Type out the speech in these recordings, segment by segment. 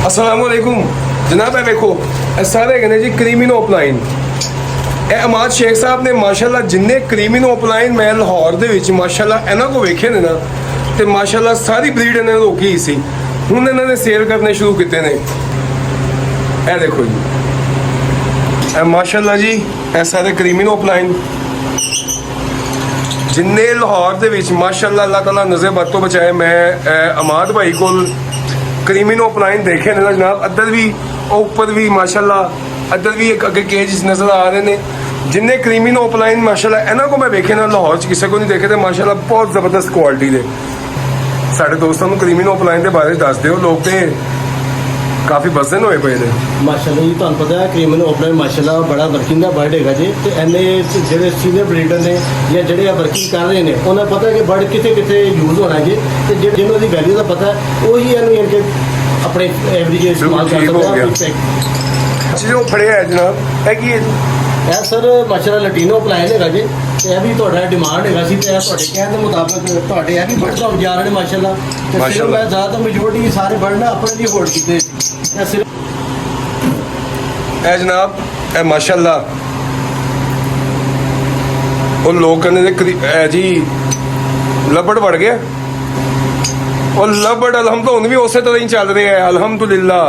अस्सलाम वालेकुम जनाब। ਇਹ ਵੇਖੋ ਇਹ ਸਾਰੇ ਹੈਗੇ ਨੇ ਜੀ ਕਰੀਮਿਨੋ ਅਪਲਾਈਨ। ਇਹ ਅਮਾਦ ਸ਼ੇਖ ਸਾਹਿਬ ਨੇ ਮਾਸ਼ਾਅੱਲਾ ਜਿੰਨੇ ਕਰੀਮਿਨੋ ਅਪਲਾਈਨ ਮੈਂ ਲਾਹੌਰ ਦੇ ਵਿੱਚ ਮਾਸ਼ਾਅੱਲਾ ਇਹਨਾਂ ਕੋ ਵੇਖੇ ਨੇ ਨਾ ਤੇ ਮਾਸ਼ਾਅੱਲਾ ਸਾਰੀ ਬਰੀਡ ਇਹਨਾਂ ਨੇ ਰੋਕੀ ਸੀ। ਹੁਣ ਇਹਨਾਂ ਨੇ ਸੇਲ ਕਰਨੇ ਸ਼ੁਰੂ ਕੀਤੇ ਨੇ। ਇਹ ਦੇਖੋ ਜੀ ਇਹ ਮਾਸ਼ਾਅੱਲਾ ਜੀ ਇਹ ਸਾਰੇ ਕਰੀਮਿਨੋ ਅਪਲਾਈਨ जिन्ने लाहौर दे विच माशाअल्लाह अल्लाह ताला नज़र बद तो बचाए। मैं अमाद भाई को करीमिनो अपलाइन देखे ने जनाब, अदर भी ऊपर भी माशाअल्लाह अदर भी एक अगे केज नज़र आ रहे हैं। जिन्ने करीमिनो अपलाइन माशाअल्लाह इन्हों को मैं वेखे ना लाहौर च किसी को नहीं देखे तो माशाअल्लाह बहुत ज़बरदस्त क्वालिटी दे। साढ़े दोस्तों को करीमिनो अपलाइन के बारे दस दो, लोग तो काफ़ी बसदन होए पे ने माशाअल्लाह जी। ਤੁਹਾਨੂੰ ਪਤਾ ਹੈ ਕਰੀਮਨ ਓਪਨਰ ਮਾਸ਼ਾਅੱਲਾ ਬੜਾ ਵਰਕਿੰਗ ਦਾ ਬਰਡ ਹੈਗਾ ਜੀ ਤੇ ਐਨੇ ਜਿਹੜੇ ਸੀਨੀਅਰ ਬਰੀਡਰ ਨੇ ਜਾਂ ਜਿਹੜੇ ਆ ਵਰਕਿੰਗ ਕਰ ਰਹੇ ਨੇ ਉਹਨਾਂ ਨੂੰ ਪਤਾ ਹੈ ਕਿ ਬਰਡ ਕਿੱਥੇ ਕਿੱਥੇ ਯੂਜ਼ ਹੋਣਾ ਜੀ ਤੇ ਜਿਹਨਾਂ ਦੀ ਵੈਲਿਊ ਦਾ ਪਤਾ ਉਹੀ ਇਹਨੂੰ ਯਾਨੀ ਕਿ ਆਪਣੇ ਐਵਰੇਜ ਇਸਤੇਮਾਲ ਕਰ ਸਕਦੇ ਆ। जो फड़े है जनाब है कि ਇਹ ਸਰ ਮਾਸ਼ਾਅੱਲਾ ਲਟੀਨੋ ਪਲਾਨ ਹੈਗਾ ਜੀ ਤੇ ਇਹ ਵੀ ਤੁਹਾਡਾ ਡਿਮਾਂਡ ਹੈਗਾ ਸੀ ਤੇ ਇਹ ਤੁਹਾਡੇ ਕਹਿਣ ਦੇ ਮੁਤਾਬਕ ਤੁਹਾਡੇ ਇਹ ਵੀ ਬਰਡ ਦਾ ਜਾ ਰਹੇ ਨੇ ਮਾਸ਼ਾਅੱਲਾ ਤੇ ਸਿਰਫ ਮੈਂ ਜ਼ਿਆਦਾ ਮੈਜੋਰਟੀ ਸਾਰੇ ਬਰਡ ਨਾ ਆਪਣੇ ਲਈ ਹੋਲਡ ਕੀਤੇ ਇਹ ਸਿਰਫ है जनाब है माशाअल्लाह। और लोग कहते जी लबड़ बढ़ गया और लबड़ अलहमद भी उस तरह ही चल रहे हैं अलहमदुलिल्लाह।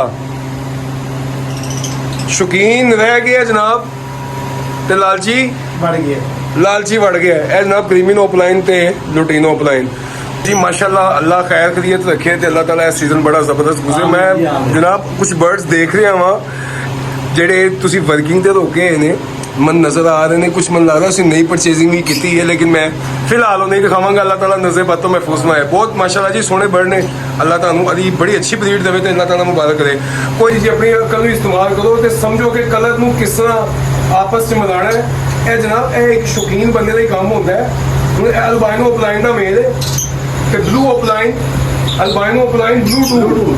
शौकीन रह गया जनाब ते लालची बढ़ गया बढ़ गया है जनाब। करीमिनो अपलाइन ते लुटीनो अपलाइन जी माशाअल्लाह अल्लाह खैर खरीत रखे ते अल्लाह ताला इस सीजन बड़ा ज़बरदस्त गुजरे। मैं जनाब कुछ बर्ड्स देख रहा वहाँ ਜਿਹੜੇ ਤੁਸੀਂ ਵਰਕਿੰਗ ਤੇ ਰੋਕੇ ਨੇ ਮਨ ਨਜ਼ਰ ਆ ਰਹੇ ਨੇ, ਕੁਝ ਮਨ ਲੱਗਦਾ ਸੀ ਨਈ ਪਰਚੇਜ਼ਿੰਗ ਵੀ ਕੀਤੀ ਹੈ ਲੇਕਿਨ ਮੈਂ ਫਿਲਹਾਲ ਉਹ ਨਹੀਂ ਦਿਖਾਵਾਂਗਾ। ਅੱਲਾਹ ਤਾਲਾ ਨਜ਼ਰ ਬਦ ਤੋਂ ਮਹਿਫੂਜ਼ ਨਾ ਹੈ। ਬਹੁਤ ਮਾਸ਼ਾਅੱਲਾ ਜੀ ਸੋਹਣੇ ਬਰਡ ਨੇ। ਅੱਲਾਹ ਤੁਹਾਨੂੰ ਅਲੀ ਬੜੀ ਅੱਛੀ ਬਰੀਡ ਦੇਵੇ ਤੇ ਅੱਲਾਹ ਤਾਲਾ ਮੁਬਾਰਕ ਕਰੇ। ਕੋਈ ਜੀ ਆਪਣੀ ਅਕਲ ਨੂੰ ਇਸਤੇਮਾਲ ਕਰੋ ਤੇ ਸਮਝੋ ਕਿ ਕਲਰ ਨੂੰ ਕਿਸ ਤਰ੍ਹਾਂ ਆਪਸ 'ਚ ਮਿਲਾਉਣਾ ਹੈ। ਇਹ ਜਨਾਬ ਇਹ ਇੱਕ ਸ਼ੌਕੀਨ ਬੰਦੇ ਦਾ ਹੀ ਕੰਮ ਹੁੰਦਾ ਹੈ। ਹੁਣ ਇਹ ਅਲਬਾਈਨੋ ਅਪਲਾਈਨ ਦਾ ਮੇਲ ਹੈ ਤੇ ਬਲੂ ਅਪਲਾਈਨ ਅਲਬਾਈਨੋ ਅਪਲਾਈਨ ਬਲੂ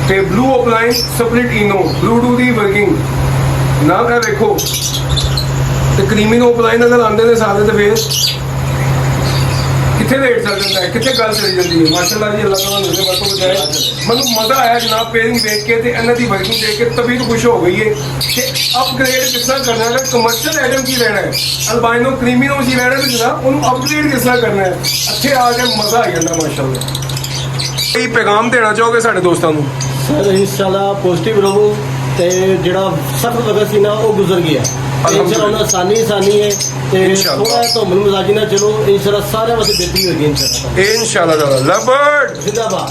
ਤੇ ਬਲੂ ਅਪਲਾਈਨ ਸਪਲਿਟ ਇਨੋ ਬਲੂ ਦੀ ਵਰਕਿੰਗ ਨਾ ਕਰ ਵੇਖੋ ਤੇ ਕਰੀਮਿਨੋ ਅਪਲਾਈਨ ਅਗਰ ਆਉਂਦੇ ਨੇ ਸਾਰੇ ਤੇ ਫੇਰ ਕਿੱਥੇ ਰੇਟ ਚੱਲ ਜਾਂਦਾ ਹੈ, ਕਿੱਥੇ ਗੱਲ ਚਲੀ ਜਾਂਦੀ ਹੈ। ਮਾਸ਼ਾਅੱਲਾ ਜੀ ਅੱਲਾਹ ਤਾਲਾ ਨਜ਼ਰ ਬਦ ਤੋਂ ਬਚਾਏ। ਮੈਨੂੰ ਮਜ਼ਾ ਆਇਆ ਜਨਾਬ ਪੇਰਿੰਗ ਦੇਖ ਕੇ ਤੇ ਇਹਨਾਂ ਦੀ ਵਰਕਿੰਗ ਦੇਖ ਕੇ ਤਬੀਅਤ ਖੁਸ਼ ਹੋ ਗਈ ਹੈ ਕਿ ਅਪਗ੍ਰੇਡ ਕਿਸ ਤਰ੍ਹਾਂ ਕਰਨਾ ਹੈ। ਕਮਰਸ਼ੀਅਲ ਆਈਟਮ ਕੀ ਲੈਣਾ ਹੈ, ਅਲਬਾਈਨੋ ਕਰੀਮਿਨੋ ਜੀ ਲੈਣਾ ਤੇ ਜਨਾਬ ਉਹਨੂੰ ਅਪਗ੍ਰੇਡ ਕਿਸ ਤਰ੍ਹਾਂ ਕਰਨਾ ਹੈ। ਇੱਥੇ ਆ ਕੇ ਮਜ਼ਾ ਆ ਜਾਂਦਾ ਮਾਸ਼ਾਅੱਲਾ। ਕੋਈ ਪੈਗਾਮ ਦੇਣਾ ਚਾਹੋਗੇ ਸਾਡੇ ਦੋਸਤਾਂ ਨੂੰ? ਸਰ ਇਨਸ਼ਾਅੱਲਾ ਪੋਜ਼ਿਟਿਵ ਰਹੋ ਤੇ ਜਿਹੜਾ ਸਖਤ ਵਕਤ ਸੀ ਨਾ ਉਹ ਗੁਜ਼ਰ ਗਿਆ। ਇਨਸ਼ਾਅੱਲਾ ਆਸਾਨੀ ਹੈ ਤੇ ਥੋੜਾ ਧੁੰਮਣ ਮਜ਼ਾਜੀ ਨਾਲ ਚਲੋ ਇਨਸ਼ਾਅੱਲਾ ਸਾਰਿਆਂ ਵਾਸਤੇ ਬਿਹਤਰੀ ਹੋਏਗੀ ਇਨਸ਼ਾਅੱਲਾ। इंशाल्लाह लबड़ जिंदाबाद।